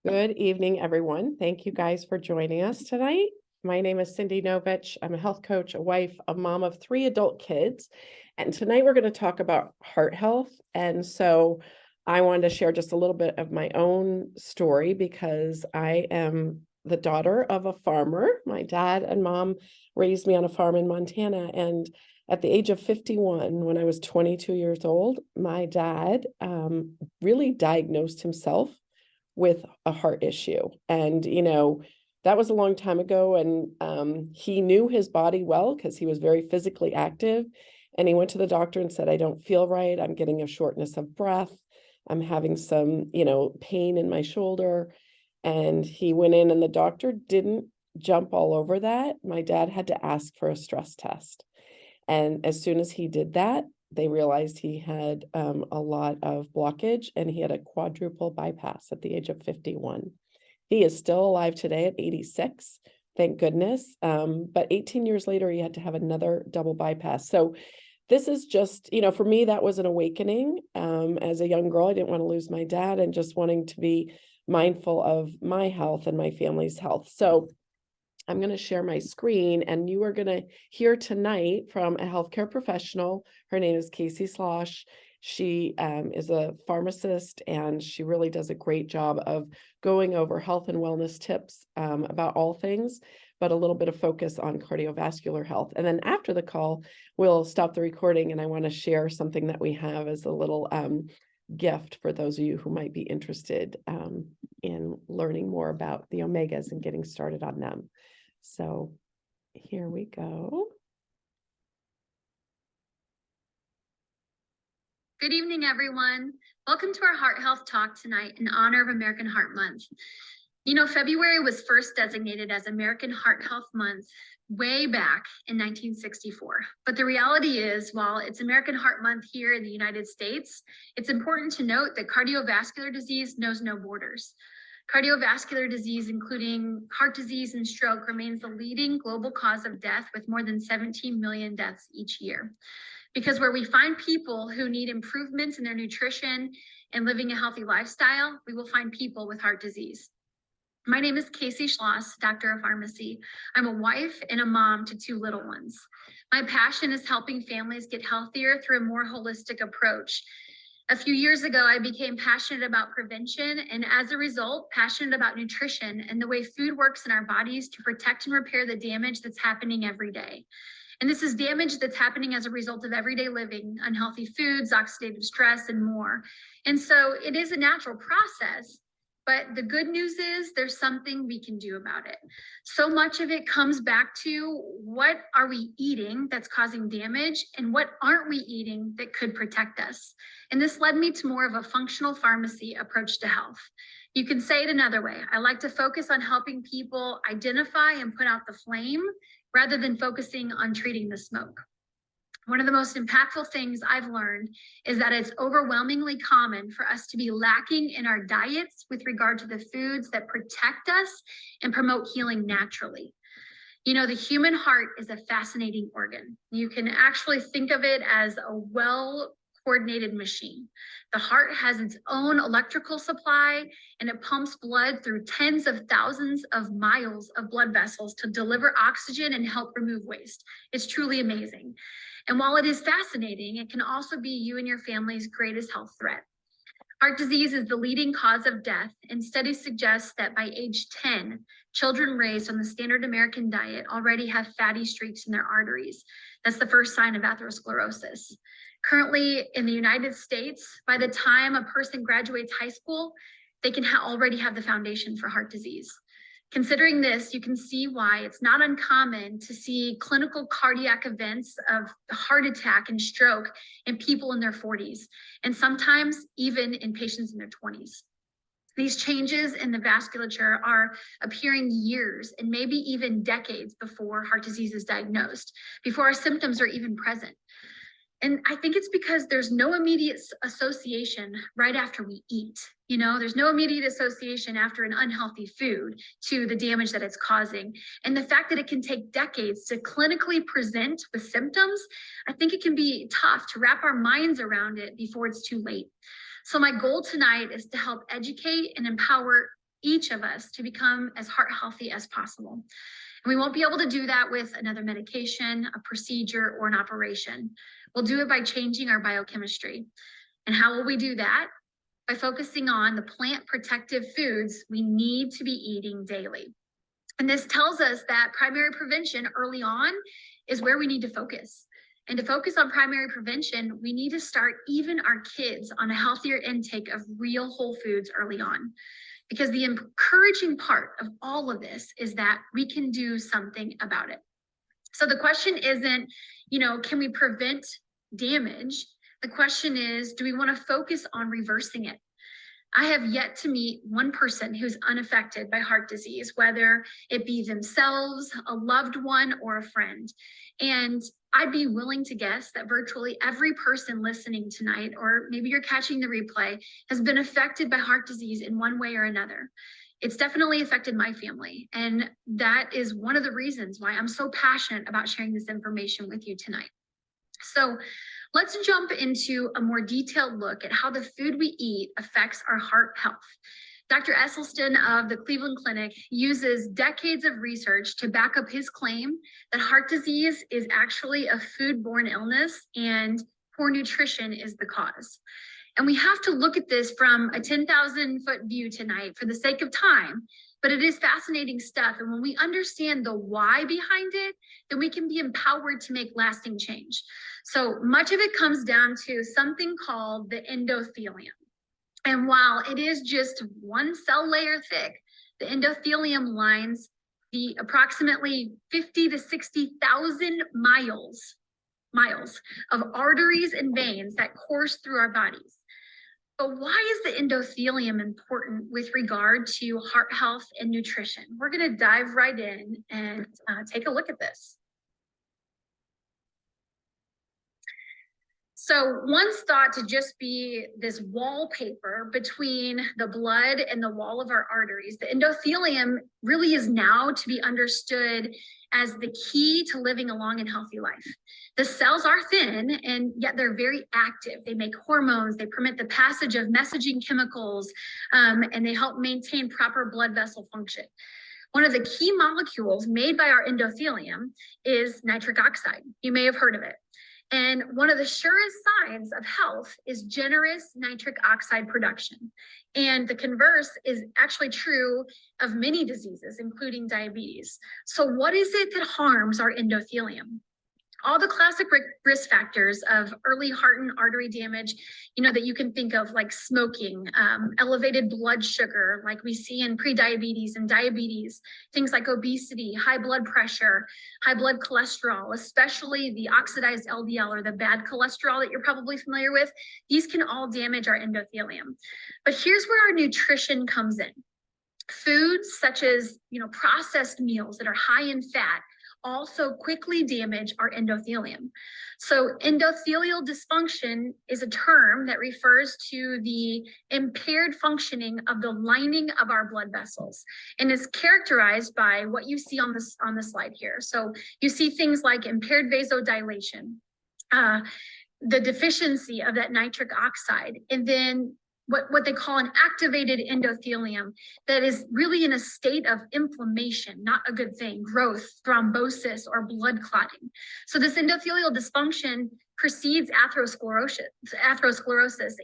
Good evening, everyone. Thank you guys for joining us tonight. My name is Cindy Novich. I'm a health coach, a wife, a mom of 3 adult kids. And tonight we're going to talk about heart health. And so I wanted to share just a little bit of my own story because I am the daughter of a farmer. My dad and mom raised me on a farm in Montana. And at the age of 51, when I was 22 years old, my dad really diagnosed himself with a heart issue. And, that was a long time ago. And he knew his body well because he was very physically active. And he went to the doctor and said, I don't feel right. I'm getting a shortness of breath. I'm having some, pain in my shoulder. And he went in and the doctor didn't jump all over that. My dad had to ask for a stress test. And as soon as he did that, they realized he had a lot of blockage and he had a quadruple bypass at the age of 51. He is still alive today at 86, thank goodness. But 18 years later, he had to have another double bypass. So this is just, for me, that was an awakening. As a young girl, I didn't want to lose my dad and just wanting to be mindful of my health and my family's health. So I'm going to share my screen and you are going to hear tonight from a healthcare professional. Her name is Casey Slosh. She is a pharmacist and she really does a great job of going over health and wellness tips about all things, but a little bit of focus on cardiovascular health. And then after the call, we'll stop the recording and I want to share something that we have as a little gift for those of you who might be interested in learning more about the omegas and getting started on them. So here we go. Good evening, everyone. Welcome to our Heart Health Talk tonight in honor of American Heart Month. February was first designated as American Heart Health Month way back in 1964. But the reality is, while it's American Heart Month here in the United States, it's important to note that cardiovascular disease knows no borders. Cardiovascular disease, including heart disease and stroke, remains the leading global cause of death with more than 17 million deaths each year. Because where we find people who need improvements in their nutrition and living a healthy lifestyle, we will find people with heart disease. My name is Casey Schloss, Doctor of Pharmacy. I'm a wife and a mom to 2 little ones. My passion is helping families get healthier through a more holistic approach. A few years ago, I became passionate about prevention and as a result, passionate about nutrition and the way food works in our bodies to protect and repair the damage that's happening every day. And this is damage that's happening as a result of everyday living, unhealthy foods, oxidative stress, and more. And so it is a natural process, but the good news is there's something we can do about it. So much of it comes back to what are we eating that's causing damage and what aren't we eating that could protect us? And this led me to more of a functional pharmacy approach to health. You can say it another way. I like to focus on helping people identify and put out the flame rather than focusing on treating the smoke. One of the most impactful things I've learned is that it's overwhelmingly common for us to be lacking in our diets with regard to the foods that protect us and promote healing naturally. The human heart is a fascinating organ. You can actually think of it as a well-coordinated machine. The heart has its own electrical supply and it pumps blood through tens of thousands of miles of blood vessels to deliver oxygen and help remove waste. It's truly amazing. And while it is fascinating, it can also be you and your family's greatest health threat. Heart disease is the leading cause of death, and studies suggest that by age 10, children raised on the standard American diet already have fatty streaks in their arteries. That's the first sign of atherosclerosis. Currently in the United States, by the time a person graduates high school, they can already have the foundation for heart disease. Considering this, you can see why it's not uncommon to see clinical cardiac events of heart attack and stroke in people in their 40s, and sometimes even in patients in their 20s. These changes in the vasculature are appearing years and maybe even decades before heart disease is diagnosed, before our symptoms are even present. And I think it's because there's no immediate association right after we eat. There's no immediate association after an unhealthy food to the damage that it's causing. And the fact that it can take decades to clinically present with symptoms, I think it can be tough to wrap our minds around it before it's too late. So my goal tonight is to help educate and empower each of us to become as heart healthy as possible. And we won't be able to do that with another medication, a procedure, or an operation. We'll do it by changing our biochemistry. And how will we do that? By focusing on the plant protective foods we need to be eating daily. And this tells us that primary prevention early on is where we need to focus. And to focus on primary prevention, we need to start even our kids on a healthier intake of real whole foods early on. Because the encouraging part of all of this is that we can do something about it. So the question isn't, can we prevent damage? The question is, do we want to focus on reversing it? I have yet to meet one person who's unaffected by heart disease, whether it be themselves, a loved one, or a friend. And I'd be willing to guess that virtually every person listening tonight, or maybe you're catching the replay, has been affected by heart disease in one way or another. It's definitely affected my family. And that is one of the reasons why I'm so passionate about sharing this information with you tonight. So let's jump into a more detailed look at how the food we eat affects our heart health. Dr. Esselstyn of the Cleveland Clinic uses decades of research to back up his claim that heart disease is actually a foodborne illness and poor nutrition is the cause. And we have to look at this from a 10,000-foot view tonight for the sake of time, but it is fascinating stuff. And when we understand the why behind it, then we can be empowered to make lasting change. So much of it comes down to something called the endothelium. And while it is just one cell layer thick, the endothelium lines the approximately 50 to 60,000 miles of arteries and veins that course through our bodies. But why is the endothelium important with regard to heart health and nutrition? We're going to dive right in and take a look at this. So once thought to just be this wallpaper between the blood and the wall of our arteries, the endothelium really is now to be understood as the key to living a long and healthy life. The cells are thin, and yet they're very active. They make hormones, they permit the passage of messaging chemicals, and they help maintain proper blood vessel function. One of the key molecules made by our endothelium is nitric oxide. You may have heard of it. And one of the surest signs of health is generous nitric oxide production. And the converse is actually true of many diseases, including diabetes. So what is it that harms our endothelium? All the classic risk factors of early heart and artery damage, that you can think of, like smoking, elevated blood sugar, like we see in prediabetes and diabetes, things like obesity, high blood pressure, high blood cholesterol, especially the oxidized LDL or the bad cholesterol that you're probably familiar with. These can all damage our endothelium. But here's where our nutrition comes in. Foods such as, processed meals that are high in fat also quickly damage our endothelium. So endothelial dysfunction is a term that refers to the impaired functioning of the lining of our blood vessels, and is characterized by what you see on the slide here. So you see things like impaired vasodilation, the deficiency of that nitric oxide, and then what they call an activated endothelium that is really in a state of inflammation, not a good thing, growth, thrombosis, or blood clotting. So this endothelial dysfunction precedes atherosclerosis,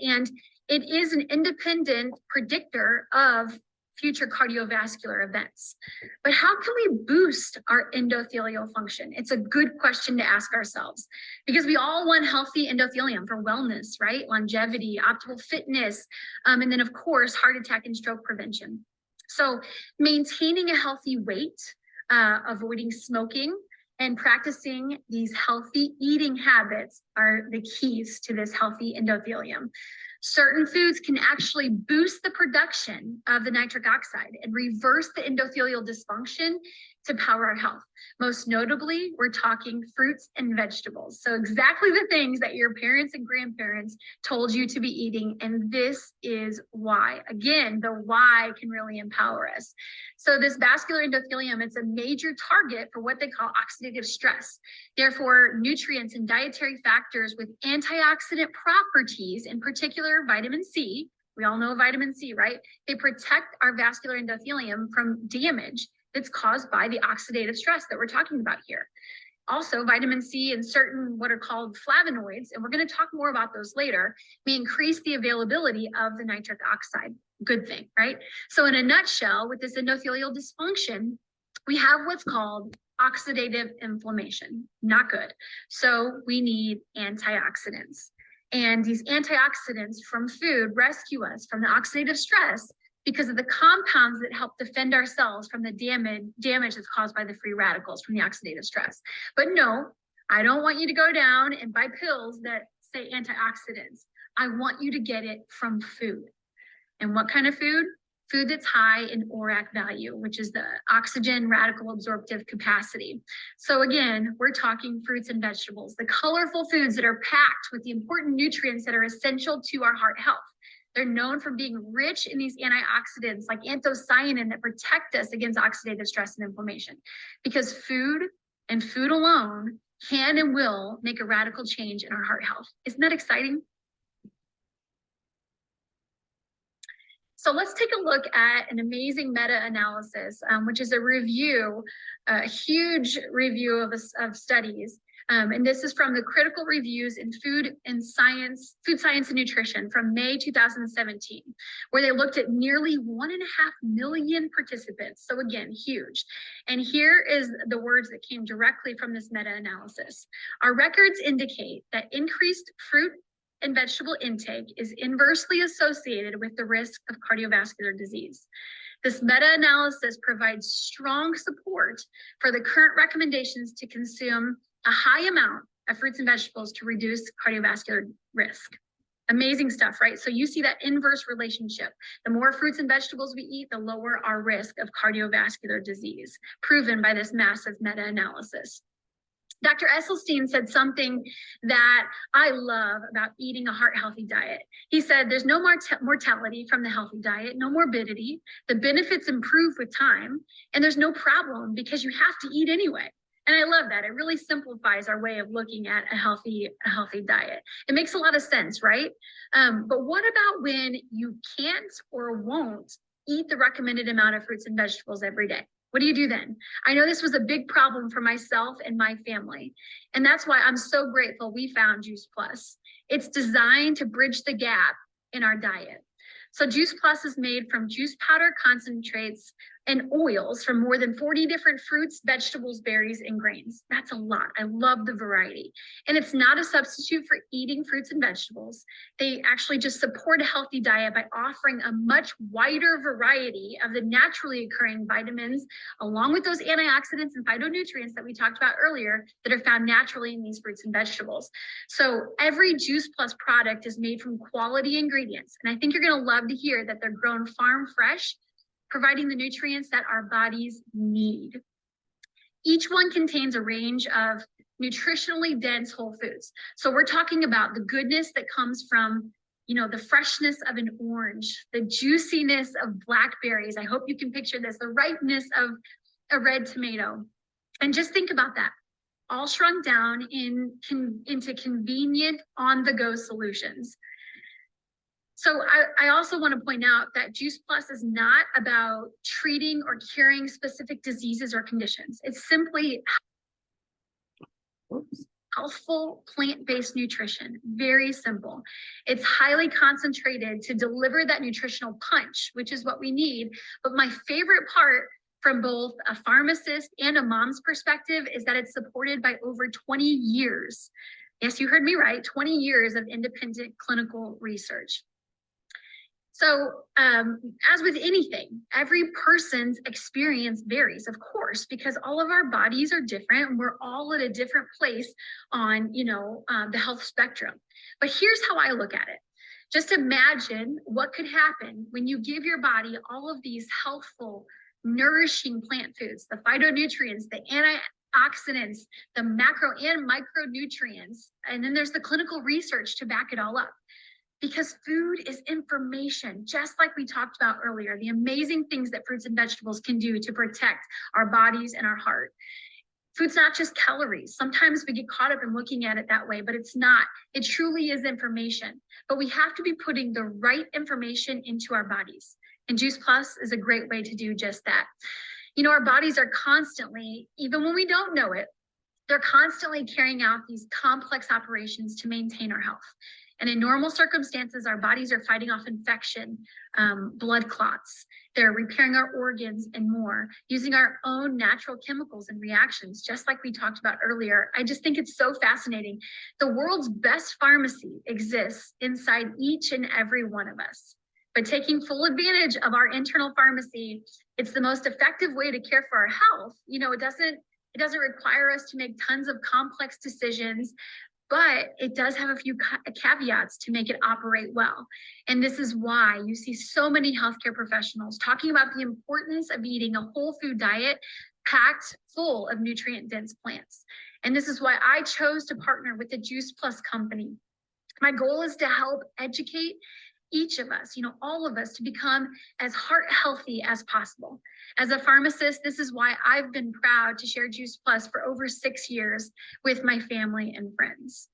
and it is an independent predictor of future cardiovascular events. But how can we boost our endothelial function? It's a good question to ask ourselves, because we all want healthy endothelium for wellness, right? Longevity, optimal fitness, and then of course, heart attack and stroke prevention. So maintaining a healthy weight, avoiding smoking, and practicing these healthy eating habits are the keys to this healthy endothelium. Certain foods can actually boost the production of the nitric oxide and reverse the endothelial dysfunction to power our health. Most notably, we're talking fruits and vegetables. So exactly the things that your parents and grandparents told you to be eating. And this is why. Again, the why can really empower us. So this vascular endothelium, it's a major target for what they call oxidative stress. Therefore, nutrients and dietary factors with antioxidant properties, in particular vitamin C, We all know vitamin C, right? They protect our vascular endothelium from damage that's caused by the oxidative stress that we're talking about here. Also, vitamin C and certain what are called flavonoids, and we're going to talk more about those later, may increase the availability of the nitric oxide. Good thing, right? So in a nutshell, with this endothelial dysfunction, we have what's called oxidative inflammation. Not good. So we need antioxidants. And these antioxidants from food rescue us from the oxidative stress because of the compounds that help defend our cells from the damage that's caused by the free radicals from the oxidative stress. But no, I don't want you to go down and buy pills that say antioxidants. I want you to get it from food. And what kind of food? Food that's high in ORAC value, which is the oxygen radical absorptive capacity. So again, we're talking fruits and vegetables, the colorful foods that are packed with the important nutrients that are essential to our heart health. They're known for being rich in these antioxidants like anthocyanin that protect us against oxidative stress and inflammation. Because food and food alone can and will make a radical change in our heart health. Isn't that exciting? So let's take a look at an amazing meta-analysis, which is a review, a huge review of studies. And this is from the Critical Reviews in Food Science and Nutrition from May 2017, where they looked at nearly 1.5 million participants. So again, huge. And here is the words that came directly from this meta-analysis. Our records indicate that increased fruit and vegetable intake is inversely associated with the risk of cardiovascular disease. This meta-analysis provides strong support for the current recommendations to consume a high amount of fruits and vegetables to reduce cardiovascular risk. Amazing stuff, right? So you see that inverse relationship. The more fruits and vegetables we eat, the lower our risk of cardiovascular disease, proven by this massive meta-analysis. Dr. Esselstyn said something that I love about eating a heart-healthy diet. He said, there's no mortality from the healthy diet, no morbidity, the benefits improve with time, and there's no problem because you have to eat anyway. And I love that. It really simplifies our way of looking at a healthy diet. It makes a lot of sense, right? But what about when you can't or won't eat the recommended amount of fruits and vegetables every day? What do you do then? I know this was a big problem for myself and my family. And that's why I'm so grateful we found Juice Plus. It's designed to bridge the gap in our diet. So Juice Plus is made from juice powder, concentrates, and oils from more than 40 different fruits, vegetables, berries, and grains. That's a lot. I love the variety. And it's not a substitute for eating fruits and vegetables. They actually just support a healthy diet by offering a much wider variety of the naturally occurring vitamins, along with those antioxidants and phytonutrients that we talked about earlier that are found naturally in these fruits and vegetables. So every Juice Plus product is made from quality ingredients. And I think you're going to love to hear that they're grown farm fresh, providing the nutrients that our bodies need. Each one contains a range of nutritionally dense whole foods. So we're talking about the goodness that comes from, the freshness of an orange, the juiciness of blackberries. I hope you can picture this, the ripeness of a red tomato. And just think about that, all shrunk down into convenient on-the-go solutions. So I also want to point out that Juice Plus is not about treating or curing specific diseases or conditions. It's simply healthful plant-based nutrition, very simple. It's highly concentrated to deliver that nutritional punch, which is what we need. But my favorite part from both a pharmacist and a mom's perspective is that it's supported by over 20 years. Yes, you heard me right, 20 years of independent clinical research. So as with anything, every person's experience varies, of course, because all of our bodies are different and we're all at a different place on, the health spectrum. But here's how I look at it. Just imagine what could happen when you give your body all of these healthful, nourishing plant foods, the phytonutrients, the antioxidants, the macro and micronutrients, and then there's the clinical research to back it all up. Because food is information, just like we talked about earlier, the amazing things that fruits and vegetables can do to protect our bodies and our heart. Food's not just calories. Sometimes we get caught up in looking at it that way, but it's not. It truly is information. But we have to be putting the right information into our bodies. And Juice Plus is a great way to do just that. You know, our bodies are constantly, even when we don't know it, they're constantly carrying out these complex operations to maintain our health. And in normal circumstances, our bodies are fighting off infection, blood clots. They're repairing our organs and more, using our own natural chemicals and reactions, just like we talked about earlier. I just think it's so fascinating. The world's best pharmacy exists inside each and every one of us. By taking full advantage of our internal pharmacy, it's the most effective way to care for our health. You know, it doesn't require us to make tons of complex decisions, but it does have a few caveats to make it operate well. And this is why you see so many healthcare professionals talking about the importance of eating a whole food diet packed full of nutrient-dense plants. And this is why I chose to partner with the Juice Plus company. My goal is to help educate each of us, you know, all of us, to become as heart healthy as possible. As a pharmacist, this is why I've been proud to share Juice Plus for over 6 years with my family and friends.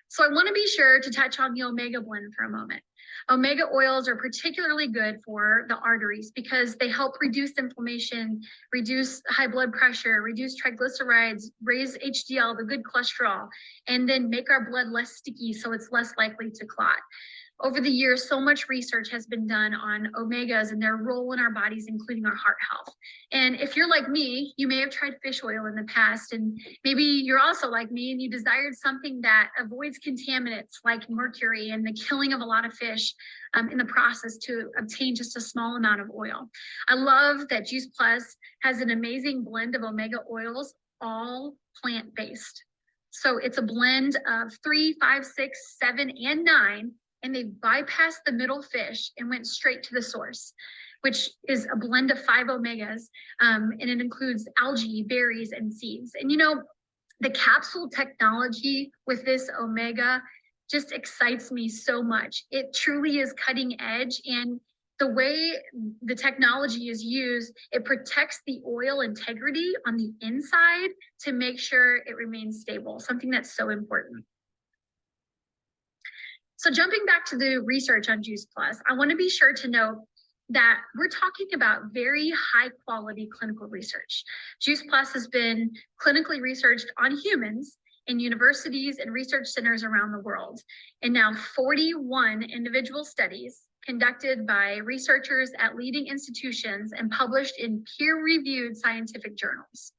So I want to be sure to touch on the Omega blend for a moment. Omega oils are particularly good for the arteries because they help reduce inflammation, reduce high blood pressure, reduce triglycerides, raise HDL, the good cholesterol, and then make our blood less sticky so it's less likely to clot. Over the years, so much research has been done on omegas and their role in our bodies, including our heart health. And if you're like me, you may have tried fish oil in the past, and maybe you're also like me and you desired something that avoids contaminants like mercury and the killing of a lot of fish in the process to obtain just a small amount of oil. I love that Juice Plus has an amazing blend of omega oils, all plant-based. So it's a blend of 3, 5, 6, 7, and 9. And they bypassed the middle fish and went straight to the source, which is a blend of 5 omegas, and it includes algae, berries, and seeds. And you know, the capsule technology with this omega just excites me so much. It truly is cutting edge, and the way the technology is used, it protects the oil integrity on the inside to make sure it remains stable, something that's so important. So jumping back to the research on Juice Plus, I want to be sure to note that we're talking about very high quality clinical research. Juice Plus has been clinically researched on humans in universities and research centers around the world. And now 41 individual studies conducted by researchers at leading institutions and published in peer-reviewed scientific journals.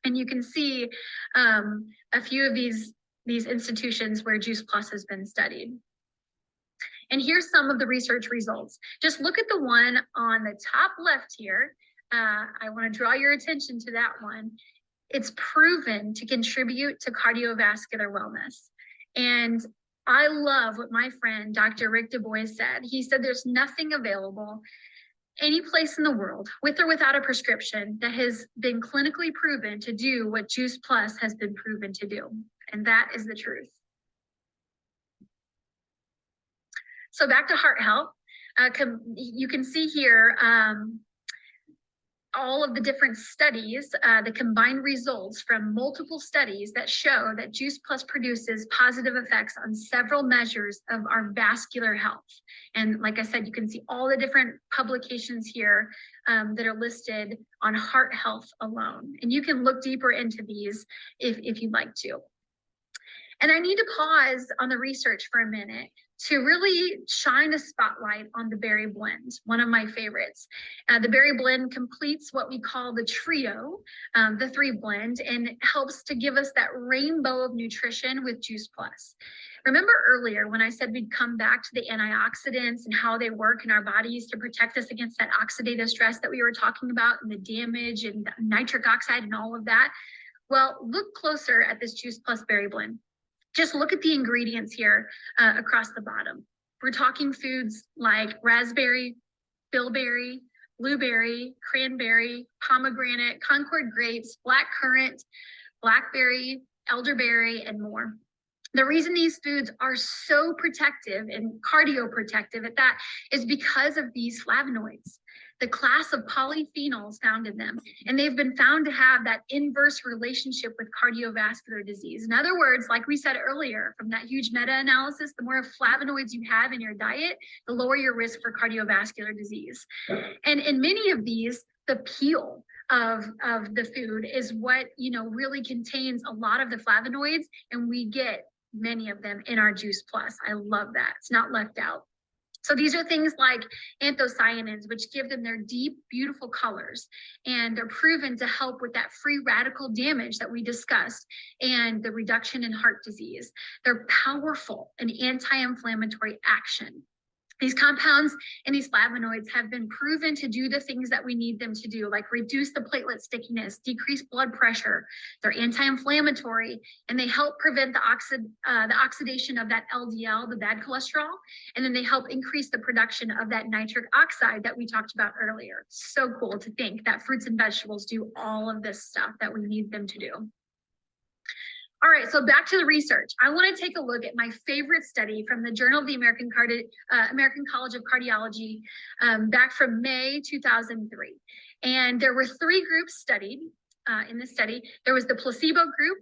And you can see a few of these institutions where Juice Plus has been studied. And here's some of the research results. Just look at the one on the top left here. I want to draw your attention to that one. It's proven to contribute to cardiovascular wellness. And I love what my friend, Dr. Rick DuBois said. He said there's nothing available any place in the world, with or without a prescription, that has been clinically proven to do what Juice Plus has been proven to do. And that is the truth. So back to heart health, you can see here all of the different studies, the combined results from multiple studies that show that Juice Plus produces positive effects on several measures of our vascular health. And like I said, you can see all the different publications here that are listed on heart health alone. And you can look deeper into these if you'd like to. And I need to pause on the research for a minute to really shine a spotlight on the berry blend, one of my favorites. The berry blend completes what we call the trio, the 3 blend, and helps to give us that rainbow of nutrition with Juice Plus. Remember earlier when I said we'd come back to the antioxidants and how they work in our bodies to protect us against that oxidative stress that we were talking about, and the damage and the nitric oxide and all of that? Well, look closer at this Juice Plus berry blend. Just look at the ingredients here across the bottom. We're talking foods like raspberry, bilberry, blueberry, cranberry, pomegranate, Concord grapes, black currant, blackberry, elderberry, and more. The reason these foods are so protective and cardioprotective at that is because of these flavonoids, the class of polyphenols found in them. And they've been found to have that inverse relationship with cardiovascular disease. In other words, like we said earlier, from that huge meta-analysis, the more flavonoids you have in your diet, the lower your risk for cardiovascular disease. And in many of these, the peel of the food is what, really contains a lot of the flavonoids, and we get many of them in our Juice Plus. I love that. It's not left out. So these are things like anthocyanins, which give them their deep, beautiful colors. And they're proven to help with that free radical damage that we discussed and the reduction in heart disease. They're powerful in anti-inflammatory action. These compounds and these flavonoids have been proven to do the things that we need them to do, like reduce the platelet stickiness, decrease blood pressure. They're anti-inflammatory, and they help prevent the oxidation of that LDL, the bad cholesterol, and then they help increase the production of that nitric oxide that we talked about earlier. So cool to think that fruits and vegetables do all of this stuff that we need them to do. All right, so back to the research. I want to take a look at my favorite study from the Journal of the American College of Cardiology back from May 2003. And there were 3 groups studied in this study. There was the placebo group,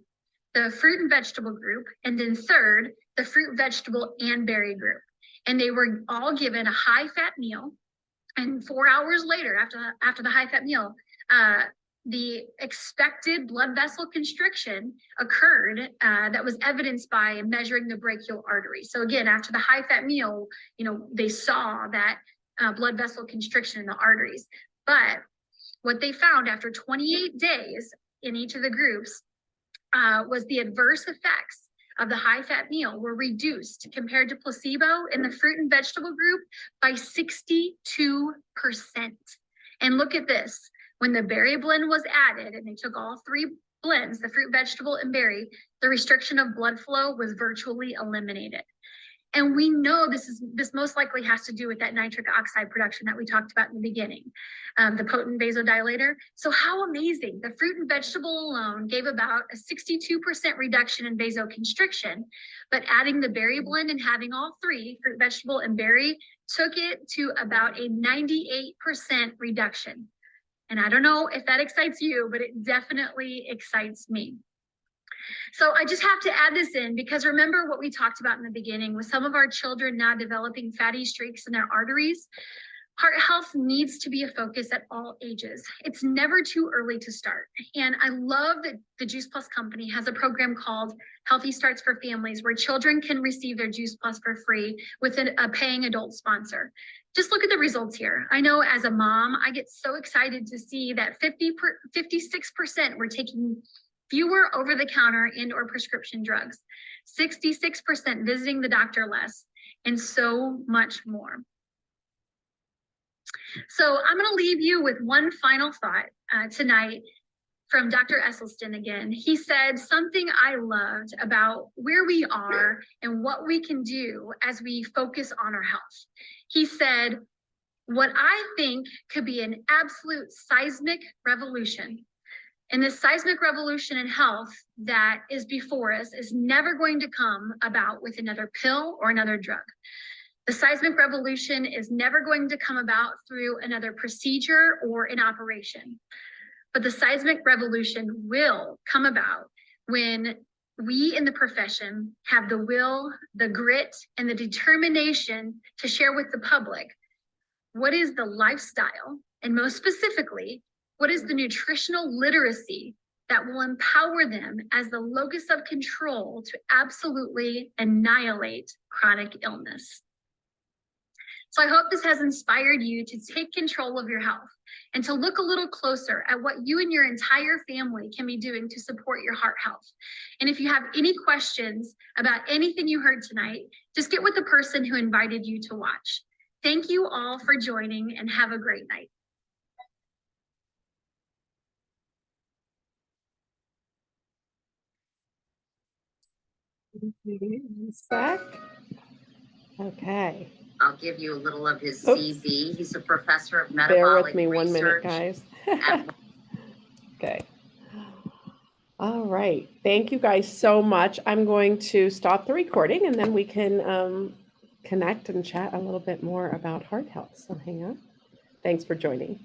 the fruit and vegetable group, and then third, the fruit, vegetable, and berry group. And they were all given a high-fat meal. And 4 hours later, after the high-fat meal, the expected blood vessel constriction occurred that was evidenced by measuring the brachial artery. So again, after the high-fat meal, they saw that blood vessel constriction in the arteries. But what they found after 28 days in each of the groups was the adverse effects of the high-fat meal were reduced compared to placebo in the fruit and vegetable group by 62%. And look at this. When the berry blend was added and they took all 3 blends, the fruit, vegetable, and berry, the restriction of blood flow was virtually eliminated. And we know this most likely has to do with that nitric oxide production that we talked about in the beginning, the potent vasodilator. So how amazing. The fruit and vegetable alone gave about a 62% reduction in vasoconstriction, but adding the berry blend and having all 3, fruit, vegetable, and berry, took it to about a 98% reduction. And I don't know if that excites you, but it definitely excites me. So I just have to add this in because remember what we talked about in the beginning with some of our children now developing fatty streaks in their arteries. Heart health needs to be a focus at all ages. It's never too early to start. And I love that the Juice Plus company has a program called Healthy Starts for Families where children can receive their Juice Plus for free with a paying adult sponsor. Just look at the results here. I know as a mom, I get so excited to see that 56% were taking fewer over-the-counter and or prescription drugs, 66% visiting the doctor less, and so much more. So I'm going to leave you with one final thought tonight from Dr. Esselstyn again. He said something I loved about where we are and what we can do as we focus on our health. He said, what I think could be an absolute seismic revolution, and this seismic revolution in health that is before us is never going to come about with another pill or another drug. The seismic revolution is never going to come about through another procedure or an operation. But the seismic revolution will come about when we in the profession have the will, the grit, and the determination to share with the public what is the lifestyle, and most specifically, what is the nutritional literacy that will empower them as the locus of control to absolutely annihilate chronic illness. So I hope this has inspired you to take control of your health and to look a little closer at what you and your entire family can be doing to support your heart health. And if you have any questions about anything you heard tonight, just get with the person who invited you to watch. Thank you all for joining and have a great night. Sec. Okay. I'll give you a little of his CV. He's a professor of metabolic Bear with me research. 1 minute, guys. Okay. All right. Thank you guys so much. I'm going to stop the recording and then we can connect and chat a little bit more about heart health. So hang on. Thanks for joining.